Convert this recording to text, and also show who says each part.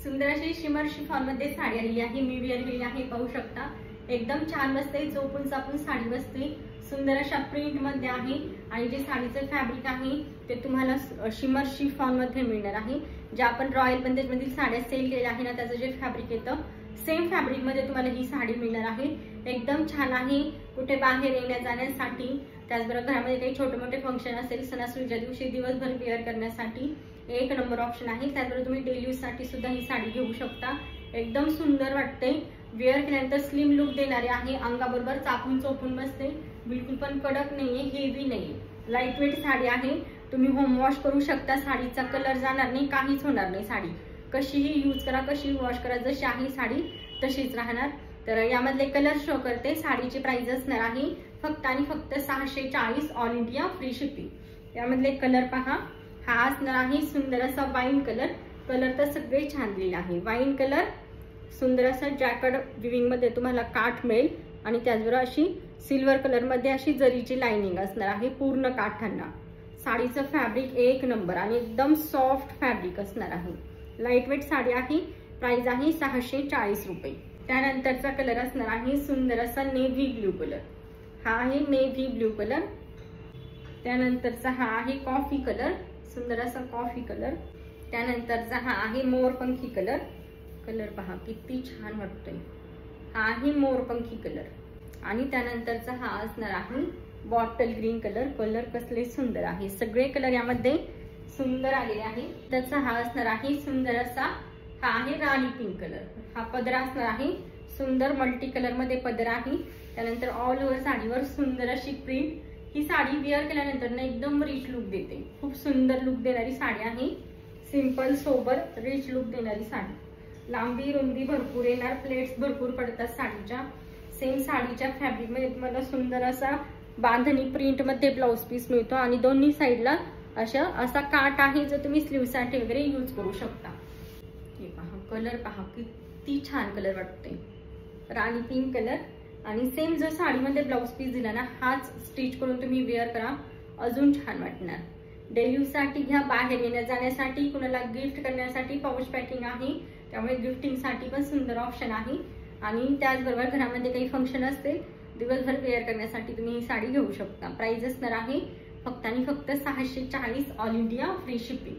Speaker 1: सुंदर अशी shimmer chiffon मध्ये साडी आलेली आहे। मी वेअर केलेली आहे, पाहू शकता। एकदम छान बसते, चोपून चापून साडी बसते। सुंदर अशा प्रिंट मध्ये आहे आणि जे साडीचं फॅब्रिक आहे ते तुम्हाला शिमर शिफॉन मध्ये मिळणार आहे। जे आपण रॉयल बंदेज मधील साड्या सेल केलेल्या आहे ना, त्याचं जे फॅब्रिक येतं सेम फॅब्रिक मध्ये तुम्हाला ही साडी मिळणार आहे। एकदम छान आहे, कुठे बाहेर येण्या जाण्यासाठी, त्याचबरोबर घरामध्ये काही छोटे मोठे फंक्शन असेल, सणासुदीच्या दिवशी दिवसभर वेअर करण्यासाठी एक नंबर ऑप्शन आहे। त्याचबरोबर तुम्ही डेली यूज साठी सुद्धा ही साडी घेऊ शकता। एकदम सुंदर वाटते, वेअर केल्यानंतर स्लिम लुक देणारी आहे। अंगाबरोबर चापून चोपून बसते, बिलकुल पण कडक नाहीये, हेवी नाहीये। लाईट वेट साडी आहे, तुम्ही होम वॉश करू शकता। साडीचा कलर जाणार नाही, काहीच होणार नाही। साडी कशीही यूज करा, कशीही वॉश करा, जशी आहे साडी तशीच राहणार। तर यामधले कलर शो करते। साडीची प्राइस असणार आहे फक्त आणि फक्त 640 ऑल इंडिया फ्री शिपिंग। यामधले कलर पहा, हा असणार आहे सुंदर असा वाईन कलर। कलर तर सगळे छान दिलेले आहे। वाईन कलर, सुंदर असा जॅकेट विविंग मध्ये तुम्हाला काठ मिळेल आणि त्याचबरोबर अशी सिल्वर कलर मध्ये अशी जरीची लाइनिंग असणार आहे पूर्ण काठांना। साडीचं फॅब्रिक एक नंबर आणि एकदम सॉफ्ट फॅब्रिक असणार आहे। लाईट वेट साडी आहे, प्राइस आहे 640 रुपये। त्यानंतरचा कलर असणार आहे सुंदर असा नेव्ही ब्ल्यू कलर। हा आहे नेव्ही ब्ल्यू कलर। त्यानंतरचा हा आहे कॉफी कलर, सुंदर असा कॉफी कलर। त्यानंतरचा हा आहे मोरपंखी कलर। कलर पहा किती छान वाटतोय, हा आहे मोरपंखी कलर। आणि त्यानंतरचा हा असणार आहे बॉटल ग्रीन कलर। कलर कसले सुंदर आहे, सगळे कलर यामध्ये सुंदर आलेले आहे। त्याचा हा असणार आहे सुंदर असा, हा आहे राणी पिंक कलर। हा पदर असणार आहे सुंदर मल्टी कलर मध्ये पदर आहे। त्यानंतर ऑल ओव्हर साडीवर सुंदर अशी प्रिंट। ही साडी वेअर केल्यानंतर ना एकदम रिच लुक देते, खूप सुंदर लुक देणारी साडी आहे। सिंपल सोबर रिच लुक देणारी साडी। लांबी रुंदी भरपूर येणार, प्लेट्स भरपूर पडतात साडीच्या। सेम साडीच्या फॅब्रिक मध्ये तुम्हाला सुंदर असा बांधणी प्रिंट मध्ये ब्लाउज पीस मिळतो आणि दोन्ही साइडला असा काठ आहे जो तुम्ही स्लीव साठी वगैरे यूज करू शकता। हे पहा कलर, पहा किती छान कलर वाटते, राणी पिंक कलर। आणि सेम जो साडीमध्ये ब्लाउज पीस दिला ना, हाच स्टिच करून तुम्ही वेअर करा, अजून छान वाटणार। डेली यूज साठी घ्या, बाहेर येण्या जाण्यासाठी, कुणाला गिफ्ट करण्यासाठी पाऊच पॅकिंग आहे, त्यामुळे गिफ्टिंग साठी पण सुंदर ऑप्शन आहे। आणि त्याचबरोबर घरामध्ये काही फंक्शन असते, दिवसभर वेअर करण्यासाठी तुम्ही ही साडी घेऊ शकता। प्राइस असणार आहे फक्त आणि फक्त 640 ऑल इंडिया फ्री शिपिंग।